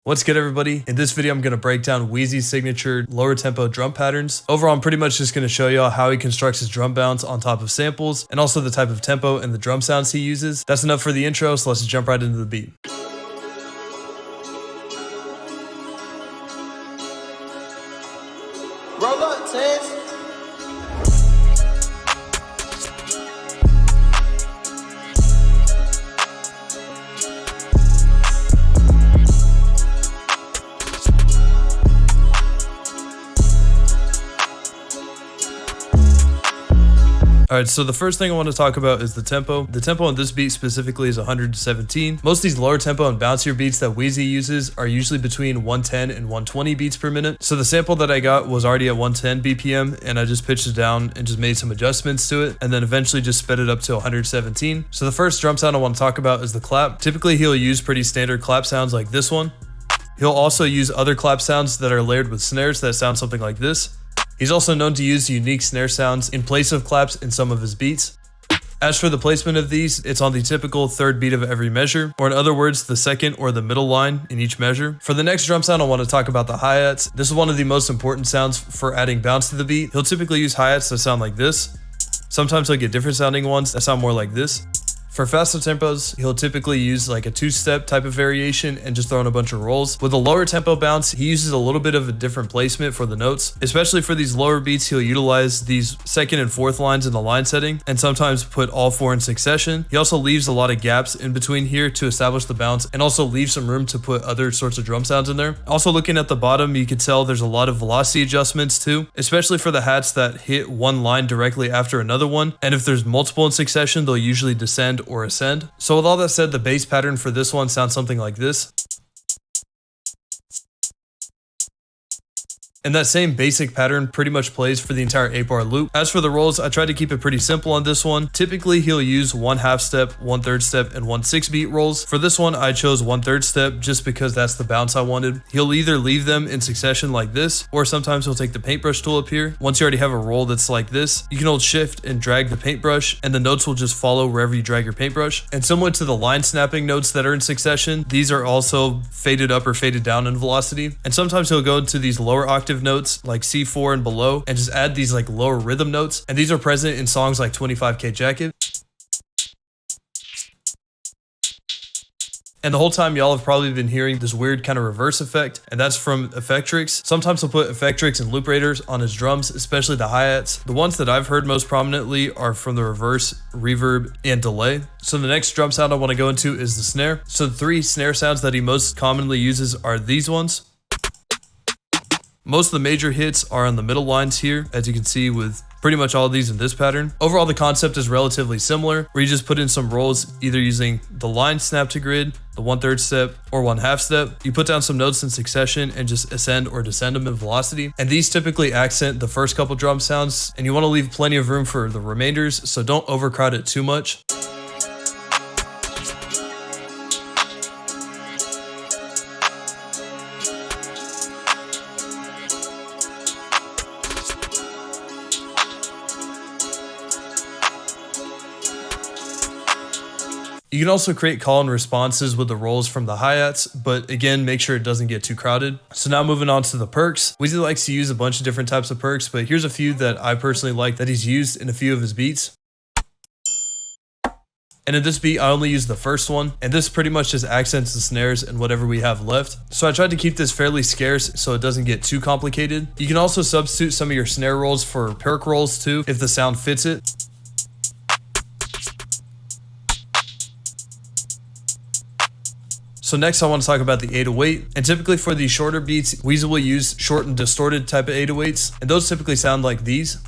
What's good, everybody? In this video, I'm going to break down Wheezy's signature lower tempo drum patterns. Overall, I'm pretty much just going to show y'all how he constructs his drum bounce on top of samples and also the type of tempo and the drum sounds he uses. That's enough for the intro, so let's jump right into the beat. Roll up, Tess. Alright, so the first thing I want to talk about is the tempo. The tempo on this beat specifically is 117. Most of these lower tempo and bouncier beats that Wheezy uses are usually between 110 and 120 beats per minute. So the sample that I got was already at 110 BPM, and I just pitched it down and just made some adjustments to it, and then eventually just sped it up to 117. So the first drum sound I want to talk about is the clap. Typically he'll use pretty standard clap sounds like this one. He'll also use other clap sounds that are layered with snares that sound something like this. He's also known to use unique snare sounds in place of claps in some of his beats. As for the placement of these, it's on the typical third beat of every measure, or in other words, the second or the middle line in each measure. For the next drum sound, I want to talk about the hi-hats. This is one of the most important sounds for adding bounce to the beat. He'll typically use hi-hats that sound like this. Sometimes he'll get different sounding ones that sound more like this. For faster tempos, he'll typically use like a two-step type of variation and just throw in a bunch of rolls. With a lower tempo bounce, he uses a little bit of a different placement for the notes. Especially for these lower beats, he'll utilize these second and fourth lines in the line setting and sometimes put all four in succession. He also leaves a lot of gaps in between here to establish the bounce and also leaves some room to put other sorts of drum sounds in there. Also, looking at the bottom, you can tell there's a lot of velocity adjustments too, especially for the hats that hit one line directly after another one. And if there's multiple in succession, they'll usually descend or ascend. So with all that said, the bass pattern for this one sounds something like this. And that same basic pattern pretty much plays for the entire 8-bar loop. As for the rolls, I tried to keep it pretty simple on this one. Typically, he'll use 1/2 step, 1/3 step, and 1/6 beat rolls. For this one, I chose 1/3 step just because that's the bounce I wanted. He'll either leave them in succession like this, or sometimes he'll take the paintbrush tool up here. Once you already have a roll that's like this, you can hold shift and drag the paintbrush, and the notes will just follow wherever you drag your paintbrush. And similar to the line snapping notes that are in succession, these are also faded up or faded down in velocity. And sometimes he'll go into these lower octave notes like C4 and below and just add these like lower rhythm notes, and these are present in songs like 25K Jacket. And the whole time y'all have probably been hearing this weird kind of reverse effect, and that's from Effectrix. Sometimes he'll put Effectrix and loop raiders on his drums, especially the hi-hats. The ones that I've heard most prominently are from the reverse, reverb, and delay. So the next drum sound I want to go into is the snare. So the three snare sounds that he most commonly uses are these ones. Most of the major hits are on the middle lines here, as you can see with pretty much all of these in this pattern. Overall, the concept is relatively similar, where you just put in some rolls, either using the line snap to grid, the 1/3 step, or 1/2 step. You put down some notes in succession and just ascend or descend them in velocity. And these typically accent the first couple drum sounds, and you want to leave plenty of room for the remainders, so don't overcrowd it too much. You can also create call and responses with the rolls from the hi-hats, but again, make sure it doesn't get too crowded. So now moving on to the percs. Wheezy likes to use a bunch of different types of percs, but here's a few that I personally like that he's used in a few of his beats. And in this beat, I only use the first one, and this pretty much just accents the snares and whatever we have left. So I tried to keep this fairly scarce so it doesn't get too complicated. You can also substitute some of your snare rolls for perc rolls too, if the sound fits it. So next I want to talk about the 808, and typically for these shorter beats, Wheezy will use short and distorted type of 808s, and those typically sound like these.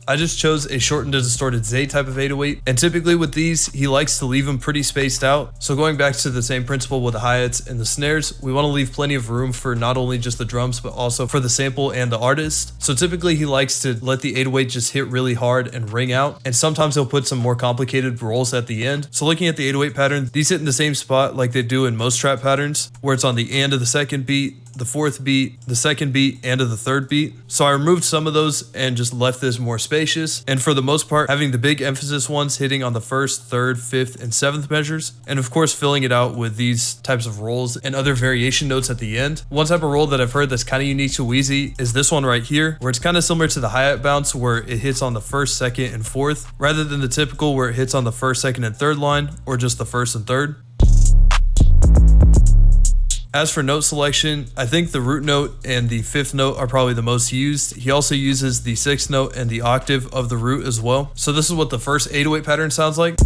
I just chose a shortened and distorted Z type of 808, and typically with these, he likes to leave them pretty spaced out. So going back to the same principle with the hi-hats and the snares, we want to leave plenty of room for not only just the drums, but also for the sample and the artist. So typically he likes to let the 808 just hit really hard and ring out, and sometimes he'll put some more complicated rolls at the end. So looking at the 808 pattern, these hit in the same spot like they do in most trap patterns, where it's on the end of the second beat, the fourth beat, the second beat, and the third beat. So I removed some of those and just left this more spacious. And for the most part, having the big emphasis ones hitting on the first, third, fifth, and seventh measures. And of course, filling it out with these types of rolls and other variation notes at the end. One type of roll that I've heard that's kind of unique to Wheezy is this one right here, where it's kind of similar to the hi-hat bounce where it hits on the first, second, and fourth, rather than the typical where it hits on the first, second, and third line, or just the first and third. As for note selection, I think the root note and the fifth note are probably the most used. He also uses the sixth note and the octave of the root as well. So this is what the first 808 pattern sounds like.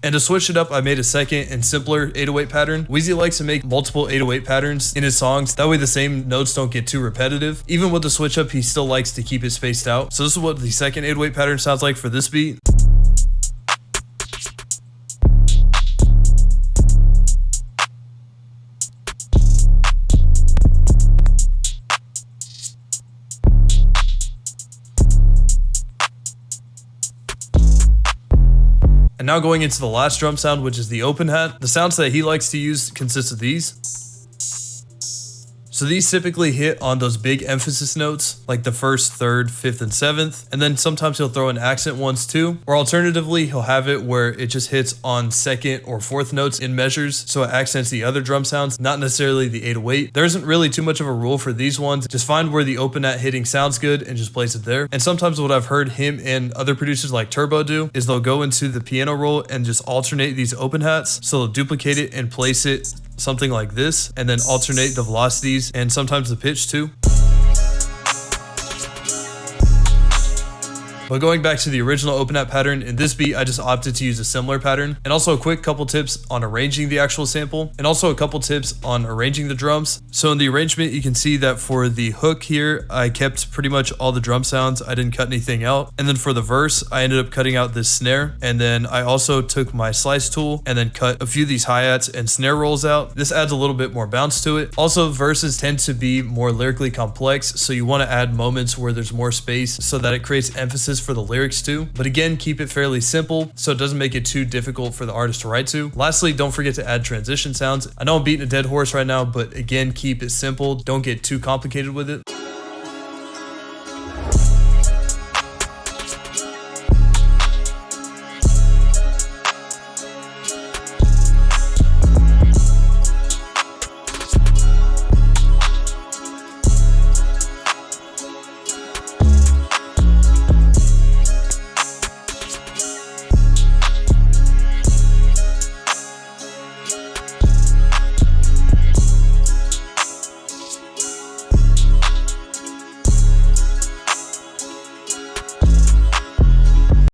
And to switch it up, I made a second and simpler 808 pattern. Wheezy likes to make multiple 808 patterns in his songs. That way the same notes don't get too repetitive. Even with the switch up, he still likes to keep it spaced out. So this is what the second 808 pattern sounds like for this beat. And now going into the last drum sound, which is the open hat. The sounds that he likes to use consists of these. So these typically hit on those big emphasis notes, like the first, third, fifth, and seventh. And then sometimes he'll throw in accent ones too. Or alternatively, he'll have it where it just hits on second or fourth notes in measures. So it accents the other drum sounds, not necessarily the 808. There isn't really too much of a rule for these ones. Just find where the open hat hitting sounds good and just place it there. And sometimes what I've heard him and other producers like Turbo do is they'll go into the piano roll and just alternate these open hats. So they'll duplicate it and place it something like this, and then alternate the velocities and sometimes the pitch too. But going back to the original open hat pattern, in this beat, I just opted to use a similar pattern. And also a quick couple tips on arranging the actual sample, and also a couple tips on arranging the drums. So in the arrangement, you can see that for the hook here, I kept pretty much all the drum sounds. I didn't cut anything out. And then for the verse, I ended up cutting out this snare. And then I also took my slice tool and then cut a few of these hi-hats and snare rolls out. This adds a little bit more bounce to it. Also, verses tend to be more lyrically complex, so you want to add moments where there's more space so that it creates emphasis for the lyrics too. But again, keep it fairly simple so it doesn't make it too difficult for the artist to write to. Lastly, don't forget to add transition sounds. I know I'm beating a dead horse right now, but again, keep it simple. Don't get too complicated with it.